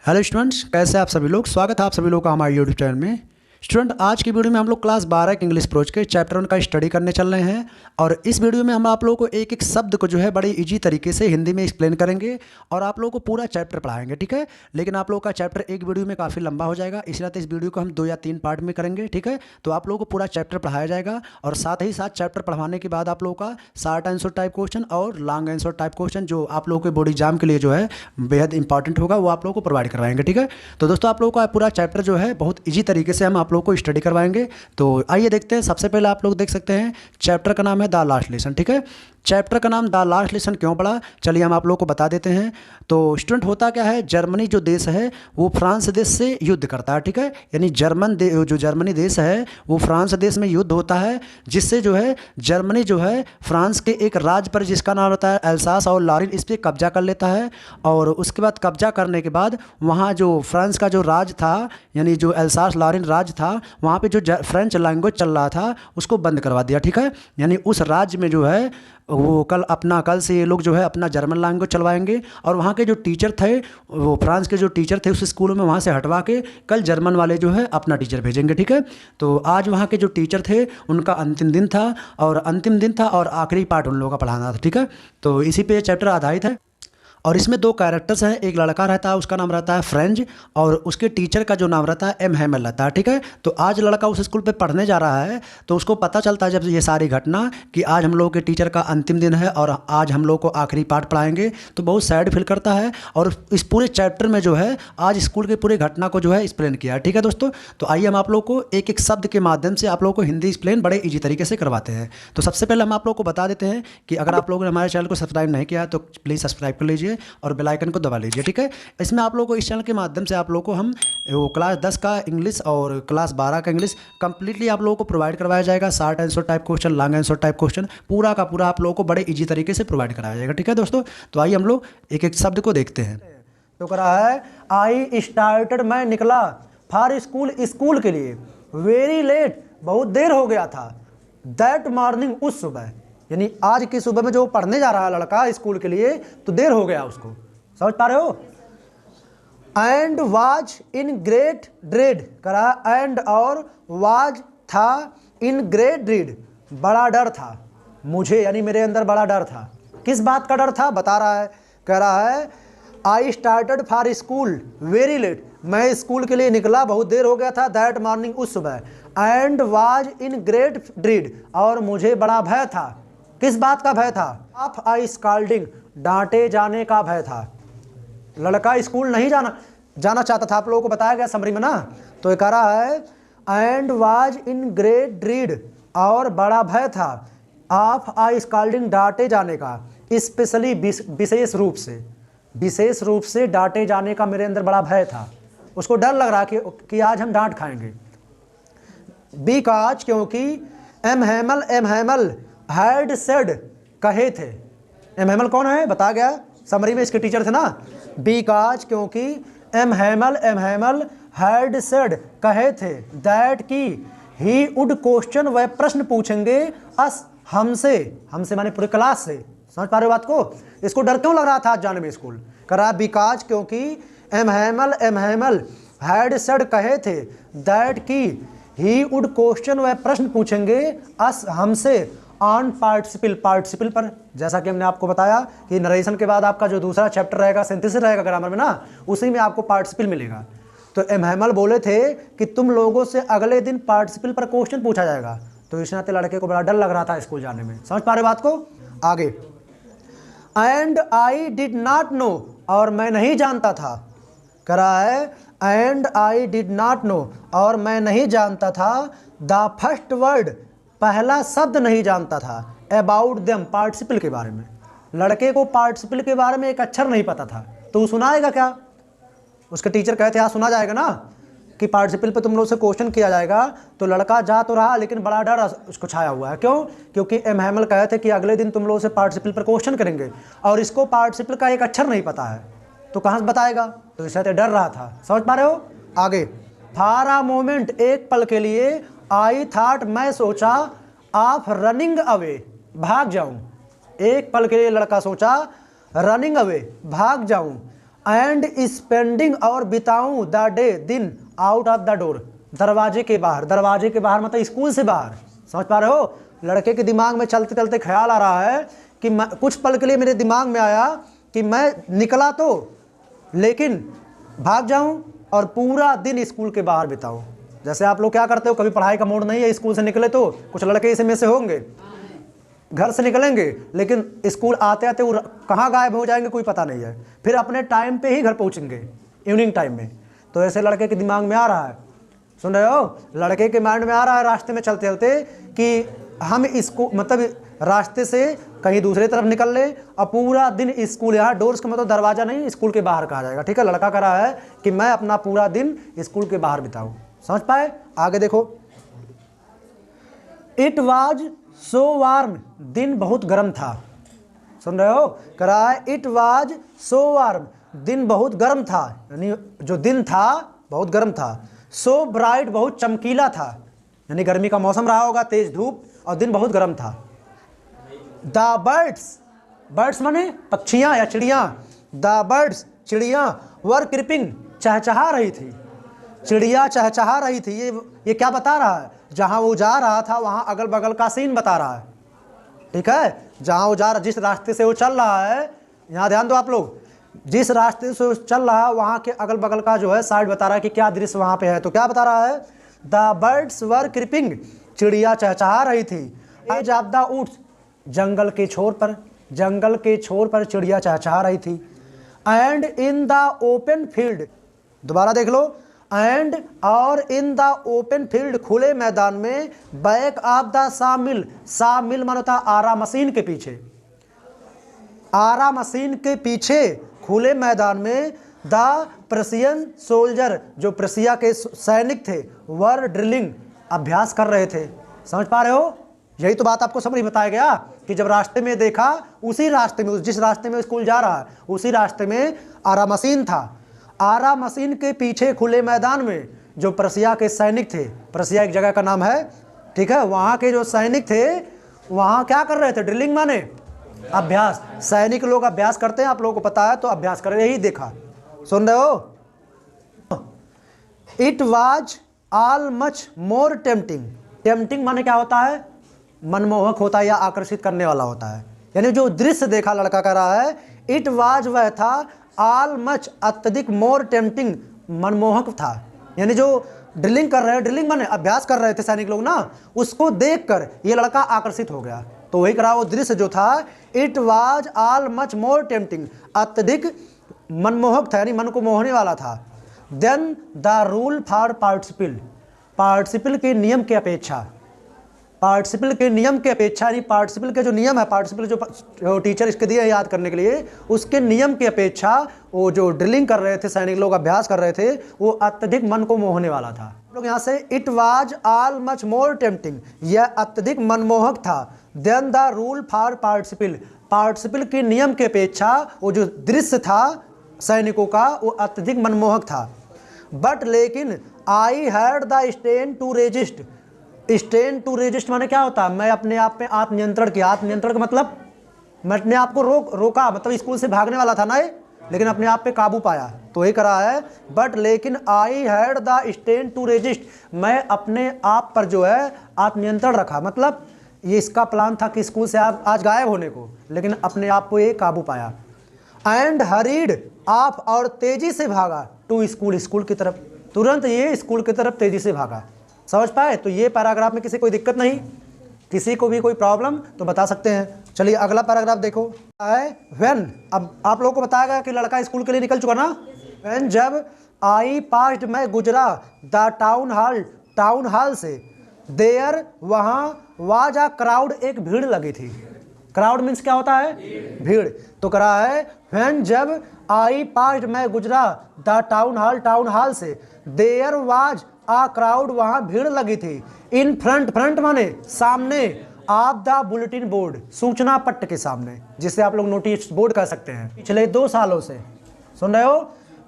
Hello students, कैसे आप सभी लोग। स्वागत है आप सभी लोग का हमारे यूट्यूब चैनल में। स्टूडेंट, आज की वीडियो में हम लोग क्लास 12 के इंग्लिश प्रोज के चैप्टर 1 का स्टडी करने चल रहे हैं। और इस वीडियो में हम आप लोगों को एक एक शब्द को जो है बड़े इजी तरीके से हिंदी में एक्सप्लेन करेंगे और आप लोगों को पूरा चैप्टर पढ़ाएंगे, ठीक है। लेकिन आप लोगों का चैप्टर एक वीडियो में काफ़ी लंबा हो जाएगा, इसलिए इस वीडियो को हम 2 या 3 पार्ट में करेंगे, ठीक है। तो आप लोगों को पूरा चैप्टर पढ़ाया जाएगा और साथ ही साथ चैप्टर पढ़ाने के बाद आप लोगों का शॉर्ट आंसर टाइप क्वेश्चन और लॉन्ग आंसर टाइप क्वेश्चन जो आप लोगों के बोर्ड एग्जाम के लिए जो है बेहद इंपॉर्टेंट होगा, वो आप लोगों को प्रोवाइड करवाएंगे, ठीक है। तो दोस्तों, आप लोगों का पूरा चैप्टर जो है बहुत ईजी तरीके से हम आप लोगों को स्टडी करवाएंगे। तो आइए देखते हैं। सबसे पहले आप लोग देख सकते हैं चैप्टर का नाम है द लास्ट लेसन, ठीक है। चैप्टर का नाम द लास्ट लेसन क्यों पड़ा, चलिए हम आप लोगों को बता देते हैं। तो स्टूडेंट, होता क्या है, जर्मनी जो देश है वो फ्रांस देश से युद्ध करता है, ठीक है। यानी जो जर्मनी देश है वो फ्रांस देश में युद्ध होता है, जिससे जो है जर्मनी जो है फ्रांस के एक राज्य पर जिसका नाम रहता है एल्सास और लॉरिन, इस पर कब्जा कर लेता है। और उसके बाद कब्जा करने के बाद वहाँ जो फ्रांस का जो राज था, यानी जो एल्सास लॉरिन राज था, वहाँ पे जो फ्रेंच लैंग्वेज चल रहा था उसको बंद करवा दिया, ठीक है। यानी उस राज्य में जो है वो कल से ये लोग जो है अपना जर्मन लैंग्वेज चलवाएंगे। और वहाँ के जो टीचर थे, वो फ्रांस के जो टीचर थे उस स्कूलों में वहाँ से हटवा के कल जर्मन वाले जो है अपना टीचर भेजेंगे, ठीक है। तो आज वहाँ के जो टीचर थे उनका अंतिम दिन था और आखिरी पार्ट उन लोगों का पढ़ाना था, ठीक है। तो इसी पे चैप्टर आधारित है। और इसमें 2 कैरेक्टर्स हैं, एक लड़का रहता है उसका नाम रहता है फ्रेंच और उसके टीचर का जो नाम रहता है एम हैमल रहता है, ठीक है। तो आज लड़का उस स्कूल पे पढ़ने जा रहा है, तो उसको पता चलता है जब ये सारी घटना कि आज हम लोग के टीचर का अंतिम दिन है और आज हम लोग को आखिरी पार्ट पढ़ाएंगे, तो बहुत सैड फील करता है। और इस पूरे चैप्टर में जो है आज स्कूल के पूरे घटना को जो है एक्सप्लेन किया है, ठीक है दोस्तों। तो आइए हम आप लोग को एक एक शब्द के माध्यम से आप लोग को हिंदी एक्सप्लेन बड़े ईजी तरीके से करवाते हैं। तो सबसे पहले हम आप लोग को बता देते हैं कि अगर आप लोगों ने हमारे चैनल को सब्सक्राइब नहीं किया है तो प्लीज़ सब्सक्राइब कर लीजिए और बेल आइकन को दबा लीजिए, ठीक है। इसमें आप लोगों को इस चैनल के माध्यम से आप लोगों को हम वो क्लास 10 का इंग्लिश और क्लास 12 का इंग्लिश कंप्लीटली आप लोगों को प्रोवाइड करवाया जाएगा। Short answer type question, long answer type question पूरा का पूरा आप लोगों को बड़े इजी तरीके से प्रोवाइड कराया जाएगा, ठीक है दोस्तों। तो आइए हम लोग एक एक शब्द को देखते हैं। तो कह रहा है आई स्टार्टेड, मैं निकला, फॉर स्कूल के लिए, वेरी लेट, बहुत देर हो गया था, दैट मॉर्निंग, उस सुबह, यानी आज की सुबह में जो पढ़ने जा रहा है लड़का स्कूल के लिए, तो देर हो गया उसको, समझ पा रहे हो। And was in great dread, करा एंड और वाज था, इन ग्रेट ड्रेड, बड़ा डर था मुझे, यानी मेरे अंदर बड़ा डर था। किस बात का डर था बता रहा है, कह रहा है I started for school very late, मैं स्कूल के लिए निकला बहुत देर हो गया था, दैट मॉर्निंग, उस सुबह, and was in great dread, और मुझे बड़ा भय था। किस बात का भय था, ऑफ आई स्कॉल्डिंग, डांटे जाने का भय था। लड़का स्कूल नहीं जाना चाहता था, आप लोगों को बताया गया समरी में ना। तो ये कह रहा है एंड वाज इन ग्रेट ड्रीड, और बड़ा भय था, ऑफ आई स्कॉल्डिंग, डांटे जाने का, स्पेशली, विशेष रूप से डांटे जाने का मेरे अंदर बड़ा भय था। उसको डर लग रहा कि आज हम डांट खाएंगे। बिकॉज, क्योंकि, एम हैमल हैड सेड, कहे थे। एम हैमल कौन है बता गया समरी में, इसके टीचर थे ना। बिकॉज, क्योंकि, एम हैमल हैड सेड, कहे थे, दैट की, ही वुड क्वेश्चन, वह प्रश्न पूछेंगे, अस, हमसे माने पूरे क्लास से। समझ पा रहे हो बात को। इसको डर क्यों लग रहा था आज जाने में स्कूल, कह रहा बिकॉज, क्योंकि, एम हैमल हैड सेड, कहे थे, दैट की, ही वुड क्वेश्चन, वह प्रश्न पूछेंगे, अस, हमसे, ऑन पार्टिसिपल पर। जैसा कि हमने आपको बताया कि नरेशन के बाद आपका जो दूसरा चैप्टर रहेगा सिंथेसिस रहेगा ग्रामर में ना, उसी में आपको पार्टिसिपल मिलेगा। तो एम हैमल बोले थे कि तुम लोगों से अगले दिन पार्टिसिपल पर क्वेश्चन पूछा जाएगा। तो इस नाते लड़के को बड़ा डर लग रहा था स्कूल जाने में। समझ पा रहे बात को। आगे, and I did not know, और मैं नहीं जानता था, कह रहा है and I did not know, और मैं नहीं जानता था, द फर्स्ट वर्ड, पहला शब्द नहीं जानता था, अबाउट देम, पार्टिसिपल के बारे में। लड़के को पार्टिसिपल के बारे में एक अक्षर नहीं पता था। तो वो सुनाएगा क्या, उसके टीचर कहते हैं सुना जाएगा ना कि पार्टिसिपल पे तुम लोग से क्वेश्चन किया जाएगा। तो लड़का जा तो रहा लेकिन बड़ा डर उसको छाया हुआ है। क्यों, क्योंकि एम हैमल कहे थे कि अगले दिन तुम लोग से पार्टिसिपल पर क्वेश्चन करेंगे और इसको पार्टिसिपल का एक अक्षर नहीं पता है, तो कहाँ से बताएगा। तो इससे डर रहा था। समझ पा रहे हो। आगे, फॉर अ मोमेंट, एक पल के लिए, आई थॉट, मैं सोचा, ऑफ रनिंग अवे, भाग जाऊं। एक पल के लिए लड़का सोचा रनिंग अवे, भाग जाऊं, एंड स्पेंडिंग और बिताऊं द डे दिन आउट ऑफ द डोर, दरवाजे के बाहर। दरवाजे के बाहर मतलब स्कूल से बाहर, समझ पा रहे हो। लड़के के दिमाग में चलते चलते ख्याल आ रहा है कि कुछ पल के लिए मेरे दिमाग में आया कि मैं निकला तो लेकिन भाग जाऊं और पूरा दिन स्कूल के बाहर बिताऊं। जैसे आप लोग क्या करते हो, कभी पढ़ाई का मूड नहीं है, स्कूल से निकले तो कुछ लड़के इसमें से होंगे, घर से निकलेंगे लेकिन स्कूल आते आते वो कहाँ गायब हो जाएंगे कोई पता नहीं है, फिर अपने टाइम पे ही घर पहुँचेंगे इवनिंग टाइम में। तो ऐसे लड़के के दिमाग में आ रहा है, सुन रहे हो, लड़के के माइंड में आ रहा है रास्ते में चलते चलते कि हम इसको मतलब रास्ते से कहीं दूसरे तरफ निकल ले और पूरा दिन स्कूल, यहाँ डोर्स का मतलब दरवाज़ा नहीं, स्कूल के बाहर कहा जाएगा, ठीक है। लड़का कह रहा है कि मैं अपना पूरा दिन स्कूल के बाहर बिताऊं। समझ पाए? आगे देखो, इट वाज सो वार्म, दिन बहुत गर्म था। सुन रहे हो, कह रहा है इट वाज सो वार्म, दिन बहुत गर्म था, यानी जो दिन था बहुत गर्म था। सो ब्राइट, बहुत चमकीला था, यानी गर्मी का मौसम रहा होगा, तेज धूप और दिन बहुत गर्म था। द बर्ड्स, बर्ड्स माने पक्षियाँ या चिड़ियाँ, द बर्ड्स चिड़ियाँ, वर क्रिपिंग, चहचहा रही थी, चिड़िया चहचहा रही थी। ये क्या बता रहा है, जहाँ वो जा रहा था वहाँ अगल बगल का सीन बता रहा है, ठीक है। जहाँ वो जा रहा, जिस रास्ते से वो चल रहा है, यहाँ ध्यान दो आप लोग, जिस रास्ते से वो चल रहा है वहाँ के अगल बगल का जो है साइड बता रहा है कि क्या दृश्य वहाँ पे है। तो क्या बता रहा है, द बर्ड्स वर क्रिपिंग, चिड़िया चहचहा रही थी। एज ऑफ द वुड्स, जंगल के छोर पर, जंगल के छोर पर चिड़िया चहचहा रही थी। And in the open field, दोबारा देख लो, एंड और इन द ओपन फील्ड, खुले मैदान में, बैक ऑफ द सा मिल, सा मिल मानो था आरा मशीन के पीछे, आरा मशीन के पीछे खुले मैदान में, द प्रसियन सोल्जर, जो प्रसिया के सैनिक थे, वर ड्रिलिंग, अभ्यास कर रहे थे। समझ पा रहे हो, यही तो बात आपको समझ बताया गया कि जब रास्ते में देखा, उसी रास्ते में, जिस रास्ते में स्कूल जा रहा है उसी रास्ते में आरा मशीन था। आरा मशीन के पीछे खुले मैदान में जो प्रसिया के सैनिक थे, प्रसिया एक जगह का नाम है, ठीक है, वहाँ के जो सैनिक थे वहाँ क्या कर रहे थे, ड्रिलिंग माने अभ्यास। सैनिक लोग अभ्यास करते हैं, आप लोगों को पता है, तो अभ्यास कर रहे, यही देखा। सुन रहे हो, it was all much more tempting, tempting माने क्या होता है, मनमोहक होता है या आकर्षित करने वाला होता है। यानी जो दृश्य देखा, लड़का कह रहा है इट वाज, वह था, ऑल मच अत्यधिक, मोर टेम्पटिंग मनमोहक था। यानी जो ड्रिलिंग कर रहे हैं, ड्रिलिंग माने अभ्यास कर रहे थे सैनिक लोग ना, उसको देखकर ये लड़का आकर्षित हो गया। तो वही करा, वो दृश्य जो था, it was all much more tempting, अत्यधिक मनमोहक था, यानी मन को मोहने वाला था। Then the rule for participle, participle के नियम की अपेक्षा, पार्टिसिपल के नियम की अपेक्षा, यानी पार्टिसिपल के जो नियम है, पार्टिसिपल जो टीचर इसके दिए याद करने के लिए, उसके नियम की अपेक्षा वो जो ड्रिलिंग कर रहे थे सैनिक लोग, अभ्यास कर रहे थे, वो अत्यधिक मन को मोहने वाला था। लोग यहाँ से it was all much more tempting, यह अत्यधिक मनमोहक था। Then the rule for participle, participle के नियम की अपेक्षा वो जो दृश्य था सैनिकों का, वो अत्यधिक मनमोहक था। बट लेकिन I had the stain to resist, stain to resist माने क्या होता है, मैं अपने आप में आत्मनियंत्रण किया। आत्मनियंत्रण का मतलब मैं अपने आप को रोका, मतलब स्कूल से भागने वाला था ना ये, लेकिन अपने आप पे काबू पाया। तो ये करा है, बट लेकिन I had the stain to resist, मैं अपने आप पर जो है आत्मनियंत्रण रखा। मतलब ये इसका प्लान था कि स्कूल से आज गायब होने को, लेकिन अपने आप को ये काबू पाया। एंड हरीड ऑफ, और तेजी से भागा, टू स्कूल, स्कूल की तरफ, तुरंत ये स्कूल की तरफ तेजी से भागा। समझ पाए? तो ये पैराग्राफ में किसी कोई दिक्कत नहीं, किसी को भी कोई प्रॉब्लम तो बता सकते हैं। चलिए अगला पैराग्राफ देखो, व्हेन, अब आप लोगों को बताया गया कि लड़का स्कूल के लिए निकल चुका ना। व्हेन, जब, आई पास्ट, मैं गुजरा, the town hall, town hall से, देयर, वहाँ, वाज अ क्राउड, एक भीड़ लगी थी। क्राउड मीन्स क्या होता है, भीड़। तो कह रहा है व्हेन, जब, आई पास्ट, मैं गुजरा, the town hall, town hall से, देयर वाज आ क्राउड, वहाँ भीड़ लगी थी। इन फ्रंट, फ्रंट माने सामने, ऑफ द बुलेटिन बोर्ड, सूचना पट्ट के सामने, जिसे आप लोग नोटिस बोर्ड कह सकते हैं। पिछले 2 सालों से, सुन रहे हो,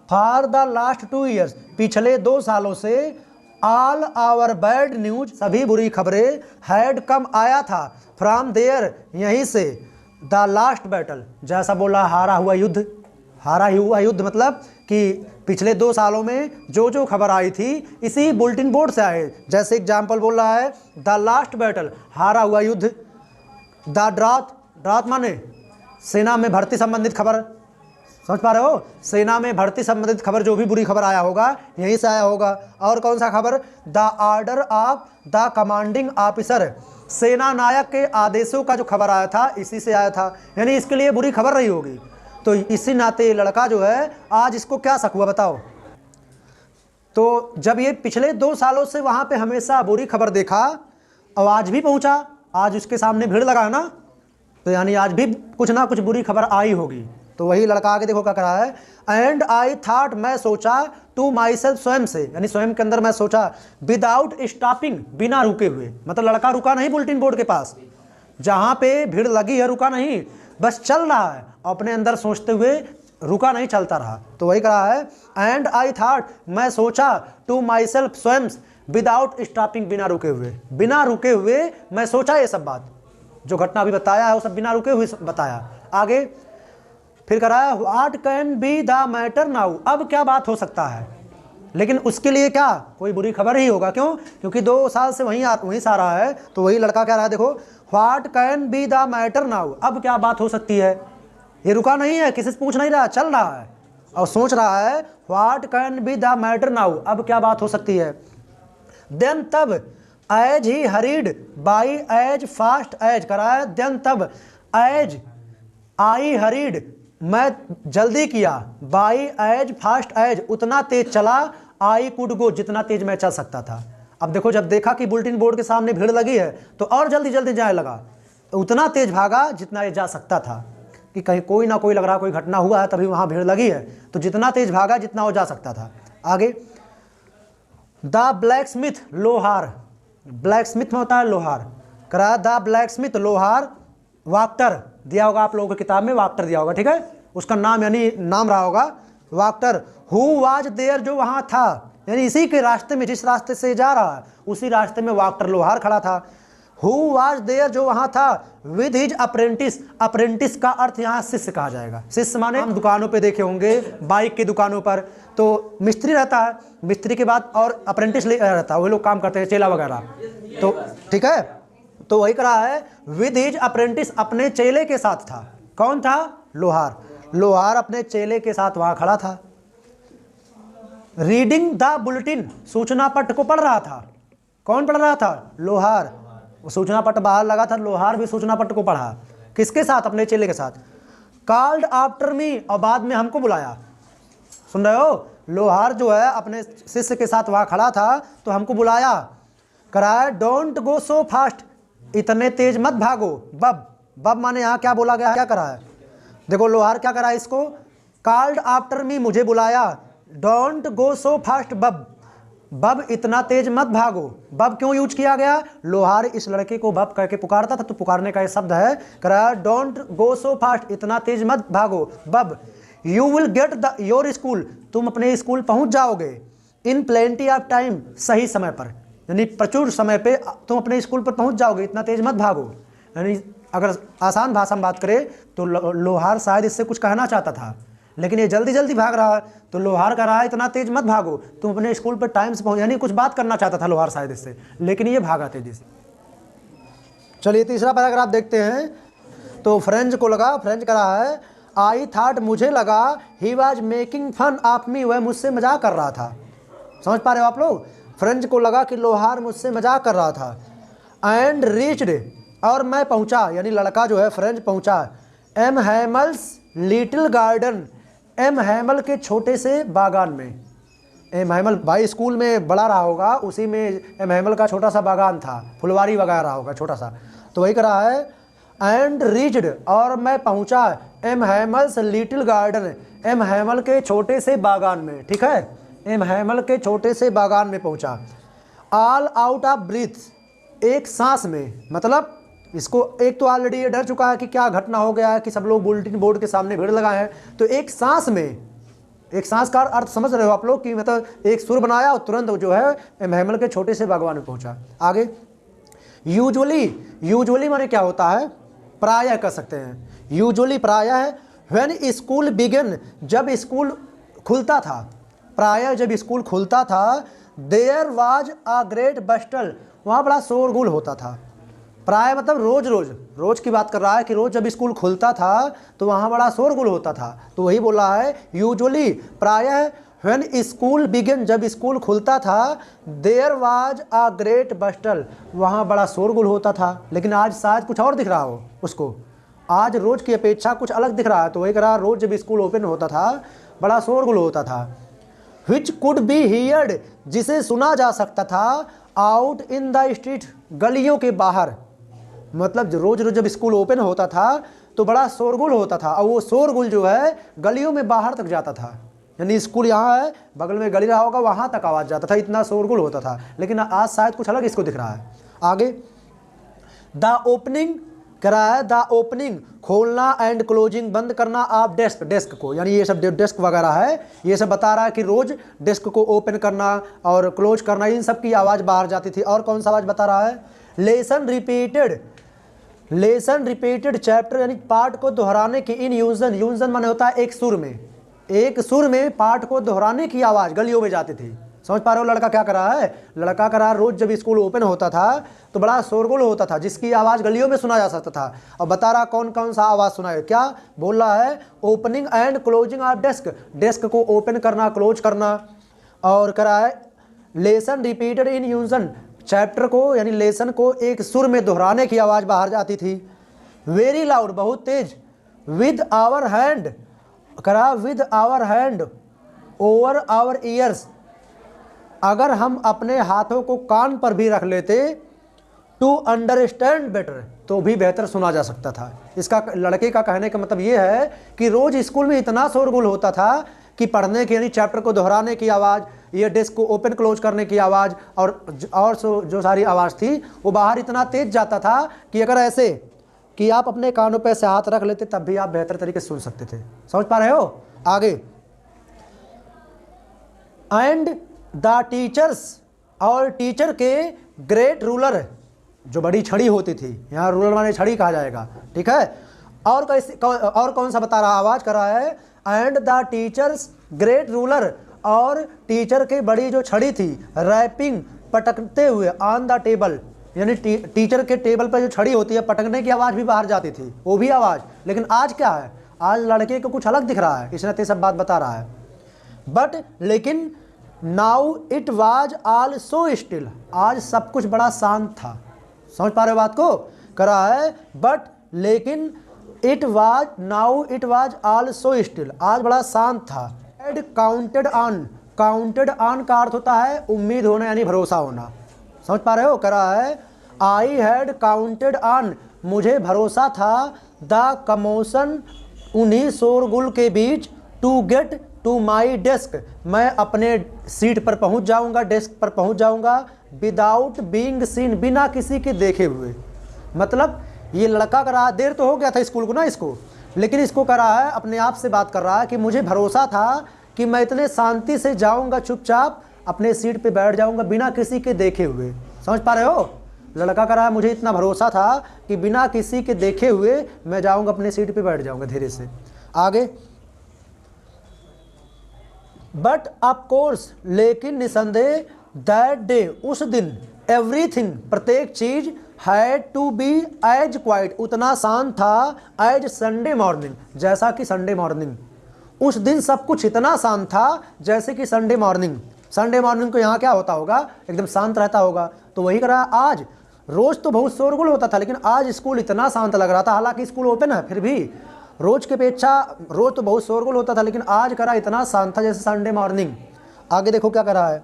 फॉर द लास्ट 2 ईयर्स, पिछले 2 सालों से, ऑल आवर बैड न्यूज, सभी बुरी खबरें, हैड कम, आया था, फ्रॉम देयर, यहीं से, द लास्ट बैटल, जैसा बोला हारा हुआ युद्ध, हारा हुआ युद्ध मतलब कि पिछले 2 सालों में जो जो खबर आई थी इसी बुलेटिन बोर्ड से आए। जैसे एग्जाम्पल बोल रहा है द लास्ट बैटल, हारा हुआ युद्ध। द ड्राथ, ड्राथ माने सेना में भर्ती संबंधित खबर, समझ पा रहे हो? सेना में भर्ती संबंधित खबर, जो भी बुरी खबर आया होगा यहीं से आया होगा। और कौन सा खबर? The order of the commanding officer, सेना नायक के आदेशों का जो खबर आया था इसी से आया था, यानी इसके लिए बुरी खबर रही होगी। तो इसी नाते लड़का जो है आज इसको क्या शक हुआ बताओ? तो जब ये पिछले 2 सालों से वहाँ पे हमेशा बुरी खबर देखा और आज भी पहुँचा, आज उसके सामने भीड़ लगा है ना, तो यानी आज भी कुछ ना कुछ बुरी खबर आई होगी। तो वही लड़का आगे देखो क्या कर रहा है, एंड आई थॉट, मैं सोचा, टू माई सेल्फ, स्वयं से, यानी स्वयं के अंदर मैं सोचा, विदाउट स्टॉपिंग, बिना रुके हुए। मतलब लड़का रुका नहीं बुलेटिन बोर्ड के पास, जहाँ पे भीड़ लगी है रुका नहीं, बस चल रहा है, अपने अंदर सोचते हुए रुका नहीं, चलता रहा। तो वही कर रहा है, एंड आई थॉट, मैं सोचा, टू माई सेल्फ, स्वयं, विदाउट स्टॉपिंग, बिना रुके हुए। बिना रुके हुए मैं सोचा, ये सब बात जो घटना अभी बताया है वो सब बिना रुके हुए बताया। आगे फिर कह रहा है, what can be the matter now, अब क्या बात हो सकता है। लेकिन उसके लिए क्या, कोई बुरी खबर ही होगा। क्यों? क्योंकि 2 साल से वहीं से आ रहा है। तो वही लड़का कह रहा है, देखो, what can be the matter now, अब क्या बात हो सकती है। ये रुका नहीं है, किसी से पूछ नहीं रहा, चल रहा है और सोच रहा है, what can be the matter now, अब क्या बात हो सकती है। देन तब, as he hurried by as fast as, करा है, देन तब, एज आई हरीड, मैं जल्दी किया, बाई एज फास्ट एज, उतना तेज चला, आई कुड गो, जितना तेज मैं चल सकता था। अब देखो, जब देखा कि बुलेटिन बोर्ड के सामने भीड़ लगी है तो और जल्दी जल्दी जाने लगा, उतना तेज भागा जितना ये जा सकता था, कि कहीं कोई ना कोई लग रहा कोई घटना हुआ है तभी वहाँ भीड़ लगी है, तो जितना तेज भागा जितना वो जा सकता था। आगे, द ब्लैक स्मिथ, लोहार, ब्लैक स्मिथ में होता है लोहार, करा द ब्लैक स्मिथ, लोहार, वाक्टर दिया होगा आप लोगों की किताब में, वाक्टर दिया होगा, ठीक है, उसका नाम यानी नाम रहा होगा वाक्टर। हु वाज देयर, जो वहाँ था, यानी इसी के रास्ते में, जिस रास्ते से जा रहा है उसी रास्ते में वाक्टर लोहार खड़ा था। हु वाज देयर, जो वहाँ था, विद हिज अप्रेंटिस, अप्रेंटिस का अर्थ यहाँ शिष्य कहा जाएगा। शिष्य माने हम दुकानों पे देखे होंगे, बाइक की दुकानों पर तो मिस्त्री रहता है, मिस्त्री के बाद और अप्रेंटिस रहता है, वही लोग काम करते हैं, चेला वगैरह। तो ठीक है, तो वही करा है, विद हिज अप्रेंटिस, अपने चेले के साथ था। कौन था? लोहार। लोहार अपने चेले के साथ वहाँ खड़ा था। रीडिंग द बुलेटिन, सूचना पत्र को पढ़ रहा था। कौन पढ़ रहा था? लोहार। सूचना पत्र बाहर लगा था, लोहार भी सूचना पत्र को पढ़ा। किसके साथ? अपने चेले के साथ। कॉल्ड आफ्टर मी, और बाद में हमको बुलाया। सुन रहे हो? लोहार जो है अपने शिष्य के साथ वहाँ खड़ा था तो हमको बुलाया। कराया, डोंट गो सो फास्ट, इतने तेज मत भागो। बब, बब माने यहाँ क्या बोला गया है, क्या करा है? देखो लोहार क्या करा है इसको, कॉल्ड आफ्टर मी, मुझे बुलाया, डोंट गो सो फास्ट बब, बब इतना तेज मत भागो। बब क्यों यूज किया गया? लोहार इस लड़के को बब करके पुकारता था, तो पुकारने का ये शब्द है। करा, डोंट गो सो फास्ट, इतना तेज मत भागो बब, you will get the your school, तुम अपने स्कूल पहुंच जाओगे, इन प्लेंटी ऑफ टाइम, सही समय पर, यानी प्रचुर समय पे तुम अपने स्कूल पर पहुंच जाओगे, इतना तेज मत भागो। यानी अगर आसान भाषा में बात करें तो लोहार शायद इससे कुछ कहना चाहता था, लेकिन ये जल्दी जल्दी भाग रहा है, तो लोहार कह रहा है इतना तेज मत भागो, तुम अपने स्कूल पर टाइम से पहुंच, यानी कुछ बात करना चाहता था लोहार शायद इससे, लेकिन ये भागा तेजी से। चलिए तीसरा पैराग्राफ देखते हैं। तो फ्रेंच को लगा, फ्रेंच कह रहा है, आई थॉट, मुझे लगा, he was making fun of me, वह मुझसे मजाक कर रहा था। समझ पा रहे हो आप लोग? फ्रेंच को लगा कि लोहार मुझसे मजाक कर रहा था। एंड रीच्ड, और मैं पहुंचा, यानी लड़का जो है फ्रेंच पहुंचा, M Hamel's little garden, M Hamel के छोटे से बागान में। एम हैमल भाई स्कूल में बड़ा रहा होगा, उसी में एम हैमल का छोटा सा बागान था, फुलवारी वगैरह होगा छोटा सा, तो वही कह रहा है। एंड रीच्ड, और मैं पहुंचा, M Hamel's little garden, M Hamel के छोटे से बागान में, ठीक है, एम हैमल के छोटे से बागान में पहुंचा। ऑल आउट ऑफ ब्रीथ, एक सांस में, मतलब इसको एक तो ऑलरेडी ये डर चुका है कि क्या घटना हो गया है कि सब लोग बुलेटिन बोर्ड के सामने भीड़ लगाए हैं, तो एक सांस में, एक सांस का अर्थ समझ रहे हो आप लोग कि मतलब एक सुर बनाया और तुरंत जो है एम हैमल के छोटे से बागवान में पहुंचा। आगे, यूजुअली, यूजुअली माने क्या होता है? प्रायः कह सकते हैं। यूजुअली प्रायः है, व्हेन स्कूल बिगन, जब स्कूल खुलता था, प्रायः जब स्कूल खुलता था, देयर वाज अ ग्रेट बस्टल, वहाँ बड़ा शोरगुल होता था। प्राय मतलब रोज रोज, रोज की बात कर रहा है कि रोज जब स्कूल खुलता था तो वहाँ बड़ा शोरगुल होता था। तो वही बोला है यूजुअली, प्रायः व्हेन स्कूल बिगन, जब स्कूल खुलता था, देयर वाज अ ग्रेट बस्टल, वहाँ बड़ा शोरगुल होता था। लेकिन आज शायद कुछ और दिख रहा हो उसको, आज रोज की अपेक्षा कुछ अलग दिख रहा है। तो वही कह रहा, रोज जब स्कूल ओपन होता था बड़ा शोरगुल होता था। विच कुड बी हियर्ड, जिसे सुना जा सकता था, आउट इन द स्ट्रीट, गलियों के बाहर। मतलब रोज रोज जब स्कूल ओपन होता था तो बड़ा शोरगुल होता था, और वो शोरगुल जो है गलियों में बाहर तक जाता था। यानी स्कूल यहाँ है, बगल में गली रहा होगा, वहाँ तक आवाज़ जाता था, इतना शोरगुल होता था। लेकिन आज शायद कुछ अलग इसको दिख रहा है। आगे, द ओपनिंग कह रहा है, द ओपनिंग खोलना एंड क्लोजिंग बंद करना आप डेस्क, डेस्क को, यानी ये सब डेस्क वगैरह है, ये सब बता रहा है कि रोज डेस्क को ओपन करना और क्लोज करना, इन सब की आवाज़ बाहर जाती थी। और कौन सा आवाज़ बता रहा है, lesson repeated, lesson repeated chapter, यानी पाठ को दोहराने की, इन यूजन, यूजन माने होता है एक सुर में, एक सुर में पाठ को दोहराने की आवाज़ गलियों में जाती थी। समझ पा रहे हो लड़का क्या कर रहा है, लड़का कर रहा है रोज जब स्कूल ओपन होता था तो बड़ा शोरगुल होता था, जिसकी आवाज़ गलियों में सुना जा सकता था। और बता रहा कौन कौन सा आवाज़ सुना है, क्या बोल रहा है, opening and closing of desk, desk को ओपन करना क्लोज करना। और कह रहा है लेसन रिपीटेड इन यूजन, चैप्टर को यानी लेसन को एक सुर में दोहराने की आवाज़ बाहर जाती थी। वेरी लाउड, बहुत तेज। विद आवर हैंड, करा with our hand over our ears, अगर हम अपने हाथों को कान पर भी रख लेते, टू अंडरस्टैंड बेटर, तो भी बेहतर सुना जा सकता था। इसका लड़के का कहने का मतलब ये है कि रोज स्कूल में इतना शोरगुल होता था कि पढ़ने की यानी चैप्टर को दोहराने की आवाज़, ये डेस्क को ओपन क्लोज करने की आवाज़ और जो सारी आवाज़ थी वो बाहर इतना तेज जाता था कि अगर ऐसे कि आप अपने कानों पे से हाथ रख लेते तब भी आप बेहतर तरीके से सुन सकते थे। समझ पा रहे हो। आगे, एंड द टीचर्स, और टीचर के ग्रेट रूलर, जो बड़ी छड़ी होती थी, यहाँ रूलर माने छड़ी कहा जाएगा, ठीक है। और कौन सा बता रहा, आवाज़ कर रहा है, and the teachers great ruler, और टीचर की बड़ी जो छड़ी थी, रैपिंग पटकते हुए ऑन द टेबल, यानी टीचर के टेबल पर जो छड़ी होती है पटकने की आवाज़ भी बाहर जाती थी, वो भी आवाज़। लेकिन आज क्या है, आज लड़के को कुछ अलग दिख रहा है, इसने सब बात बता रहा है। बट लेकिन now it was all so still, आज सब कुछ बड़ा शांत था। समझ पा रहे हो बात को, कर रहा है बट लेकिन it was, now it was all so still, आज बड़ा शांत था। Had counted on, counted on का अर्थ होता है उम्मीद होना यानी भरोसा होना। समझ पा रहे हो, कर रहा है आई हैड काउंटेड ऑन, मुझे भरोसा था, द कमोशन, उन्हीं शोरगुल के बीच, to get to my desk, मैं अपने सीट पर पहुंच जाऊंगा, डेस्क पर पहुंच जाऊंगा, विदाउट बीइंग सीन, बिना किसी के देखे हुए। मतलब ये लड़का कर रहा है, देर तो हो गया था स्कूल को ना इसको, लेकिन इसको कर रहा है, अपने आप से बात कर रहा है कि मुझे भरोसा था कि मैं इतने शांति से जाऊंगा, चुपचाप अपने सीट पे बैठ जाऊंगा बिना किसी के देखे हुए। समझ पा रहे हो, लड़का कर रहा है मुझे इतना भरोसा था कि बिना किसी के देखे हुए मैं जाऊंगा अपने सीट पे बैठ जाऊंगा धीरे से। आगे, बट ऑफ कोर्स, लेकिन निसंदेह, दैट डे, उस दिन, एवरीथिंग, प्रत्येक चीज, had to be as quiet, उतना शांत था, एज संडे मॉर्निंग, जैसा कि संडे मॉर्निंग। उस दिन सब कुछ इतना शांत था जैसे कि संडे मॉर्निंग। संडे मॉर्निंग को यहाँ क्या होता होगा, एकदम शांत रहता होगा। तो वही करा, आज रोज तो बहुत शोरगुल होता था, लेकिन आज स्कूल इतना शांत लग रहा था, हालांकि स्कूल ओपन है फिर भी रोज के अपेक्षा, रोज तो बहुत शोरगुल होता था, लेकिन आज करा इतना शांत था जैसे संडे मॉर्निंग। आगे देखो क्या करा है,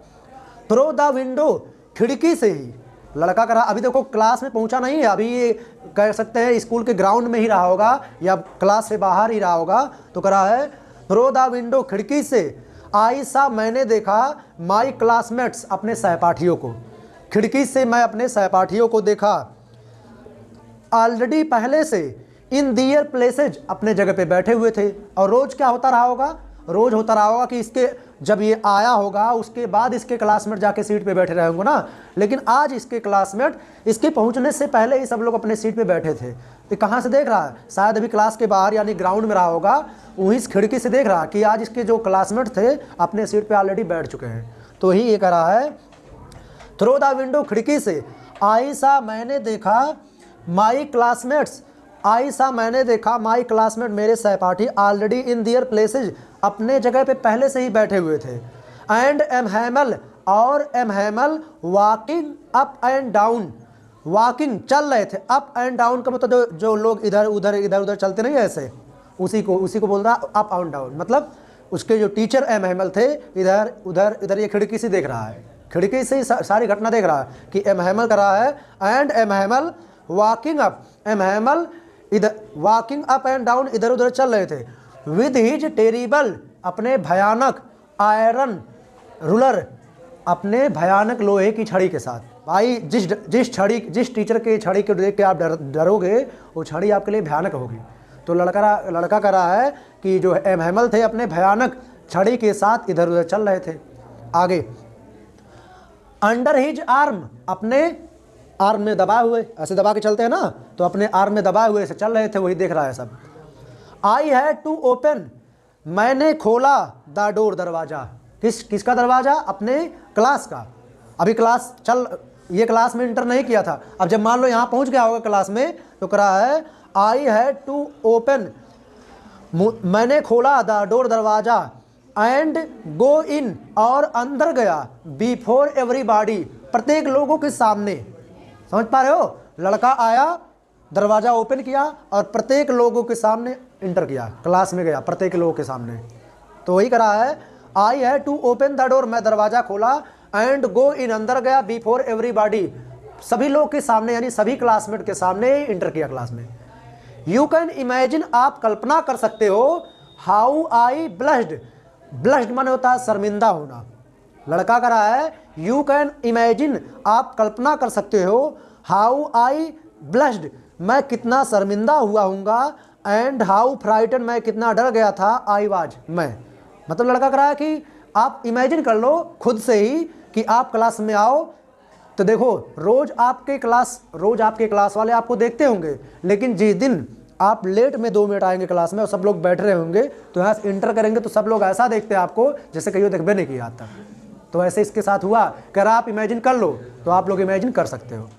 थ्रो द विंडो, खिड़की से ही। लड़का करा, अभी देखो क्लास में पहुंचा नहीं है, अभी ये कह सकते हैं स्कूल के ग्राउंड में ही रहा होगा या क्लास से बाहर ही रहा होगा। तो करा है थ्रो द विंडो, खिड़की से, आई सा, मैंने देखा, माई क्लासमेट्स, अपने सहपाठियों को, खिड़की से मैं अपने सहपाठियों को देखा, ऑलरेडी, पहले से, इन दियर प्लेसेज, अपने जगह पे बैठे हुए थे। और रोज क्या होता रहा होगा, रोज़ होता रहा होगा कि इसके जब ये आया होगा उसके बाद इसके क्लासमेट जाके सीट पे बैठे रहे होंगे ना, लेकिन आज इसके क्लासमेट इसके पहुंचने से पहले ही सब लोग अपने सीट पे बैठे थे। तो कहाँ से देख रहा है? शायद अभी क्लास के बाहर यानी ग्राउंड में रहा होगा, वहीं इस खिड़की से देख रहा कि आज इसके जो क्लासमेट थे अपने सीट पर ऑलरेडी बैठ चुके हैं। तो ही ये कह रहा है थ्रू द विंडो, खिड़की से, आई सा मैंने देखा, माई क्लासमेट्स, आई सा मैंने देखा, माई क्लासमेट मेरे सहपाठी, ऑलरेडी इन दियर प्लेसेज, अपने जगह पे पहले से ही बैठे हुए थे। एंड एम हैमल, और M Hamel walking up and down, walking चल रहे थे, अप एंड डाउन का मतलब जो लोग इधर उधर चलते नहीं ऐसे, उसी को बोल रहा अप एंड डाउन। मतलब उसके जो टीचर एम हैमल थे इधर उधर ये खिड़की से देख रहा है, खिड़की से ही सारी घटना देख रहा है कि एम हैमल कर रहा है। And M Hamel walking up, M Hamel इधर वॉकिंग अप एंड डाउन इधर उधर चल रहे थे। विद हिज टेरिबल, अपने भयानक, आयरन रूलर, अपने भयानक लोहे की छड़ी के साथ। भाई जिस टीचर के छड़ी को देख के आप डरोगे वो छड़ी आपके लिए भयानक होगी। तो लड़का कह रहा है कि जो एम हैमल थे अपने भयानक छड़ी के साथ इधर उधर चल रहे थे। आगे, अंडर हिज आर्म, अपने आर्म में दबाए हुए, ऐसे दबा के चलते हैं ना, तो अपने आर्म में दबाए हुए ऐसे चल रहे थे, वही देख रहा है सब। आई हैड टू ओपन, मैंने खोला द डोर, दरवाज़ा, किसका दरवाज़ा? अपने क्लास का। अभी क्लास ये क्लास में इंटर नहीं किया था, अब जब मान लो यहाँ पहुँच गया होगा क्लास में, तो कह रहा है आई हैड टू ओपन, मैंने खोला द डोर, दरवाज़ा, एंड गो इन, और अंदर गया, बिफोर एवरीबॉडी, प्रत्येक लोगों के सामने। समझ पा रहे हो? लड़का आया, दरवाज़ा ओपन किया और प्रत्येक लोगों के सामने इंटर किया, क्लास में गया प्रत्येक लोगों के सामने। तो वही करा है आई है टू ओपन द डोर, मैं दरवाज़ा खोला, एंड गो इन, अंदर गया, बिफोर एवरीबॉडी, सभी लोग के सामने यानी सभी क्लासमेट के सामने इंटर किया क्लास में। यू कैन इमेजिन, आप कल्पना कर सकते हो, हाउ आई ब्लश्ड, ब्लश्ड माने होता है शर्मिंदा होना। लड़का कह रहा है यू कैन इमेजिन, आप कल्पना कर सकते हो, हाउ आई ब्लश्ड, मैं कितना शर्मिंदा हुआ हूँगा, एंड हाउ फ्राइटन, मैं कितना डर गया था, आई वाज, मैं। मतलब लड़का कह रहा है कि आप इमेजिन कर लो खुद से ही कि आप क्लास में आओ, तो देखो रोज़ आपके क्लास वाले आपको देखते होंगे, लेकिन जिस दिन आप लेट में 2 मिनट आएंगे क्लास में और सब लोग बैठ रहे होंगे, तो यहाँ से इंटर करेंगे तो सब लोग ऐसा देखते हैं आपको जैसे कहीं देखबे नहीं किया आज तक। तो ऐसे इसके साथ हुआ। कह रहा आप इमेजिन कर लो, तो आप लोग इमेजिन कर सकते हो।